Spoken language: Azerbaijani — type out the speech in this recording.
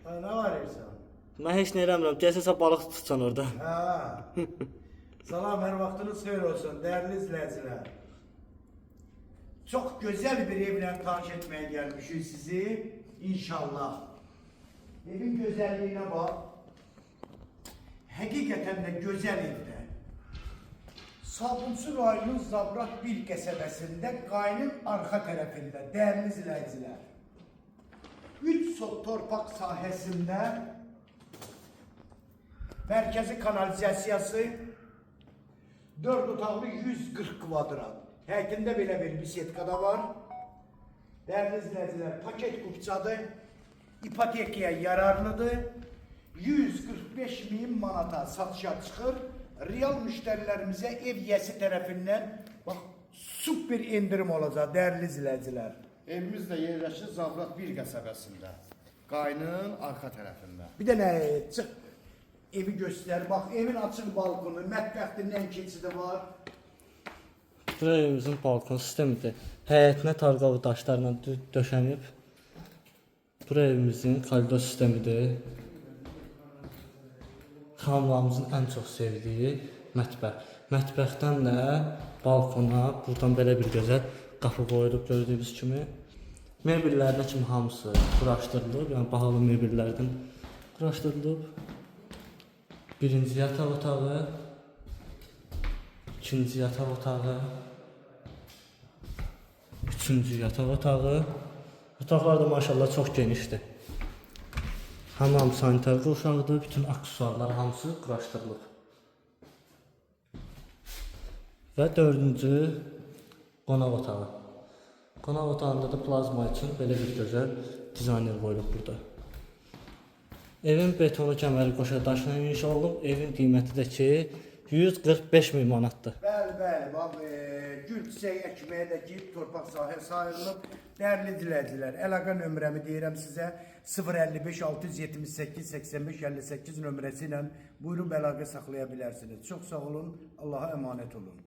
Ne var Ersan? Mən heç nə eləmirəm. Gəlsə balıq tutsan orada. Ha. Salam, her vaktiniz hayır olsun değerli izleyiciler. Çok güzel bir evle tanış etmeye gelmişiz sizi. İnşallah. Evin güzelliğine bak. Hakikaten de güzel evde. Sabunçu rayonun Zabrat bir qəsəbəsində Qayının arka tarafında değerli izleyiciler. 3 sot torpaq sahəsində merkezi kanalizasiyası 4 otaqlı 140 kvadrat. Həkində belə bir bisetka da var. Değerli izleyiciler, paket kupçadır. İpotekaya yararlıdır. 145 bin manata satışa çıxır. Real müşterilerimize ev yesi tarafından bak süper indirim olacak değerli izleyiciler. Evimiz de yerleşir Zabrat bir qəsəbəsində. Qaynın arka tərəfində. Bir de ne çık evi göster bak evin açık balkonu, mətbəxtinin keçidi var. Bura evimizin balkon sistemidir. Həyətinə tarqalı daşlarla döşənib. Bura evimizin koridor sistemidir. Xanımlarımızın ən çox sevdiyi mətbəx. Mətbəxdən də balkona buradan belə bir gözəl qapı qoyulub gördüyünüz kimi. Mebellərinə kimi hamısı quraşdırılıb, yəni bahalı mebellərdən quraşdırılıb. Birinci yataq otağı, ikinci yataq otağı, üçüncü yataq otağı. Otaqlar da maşallah çox genişdir. Hamam sanitar qurşağıdır, bütün aksesuarlar hamısı quraşdırılıb. Və dördüncü qonaq otağı. Qonaq otağında da plazma üçün belə bir gözəl dizayner qoyulub burada. Evin betonu kəməri qoşa daşla inşa olunub, evin qiyməti də ki 145 min manatdır. Bəli, bak gül çiçək əkməyədəki torpaq sahə sayılıb. Değerli izleyiciler, əlaqə nömrəmi deyirəm sizə 055 678 85 58 nömrəsi ilə buyurun əlaqə saxlaya bilərsiniz. Çox sağ olun, Allah'a emanet olun.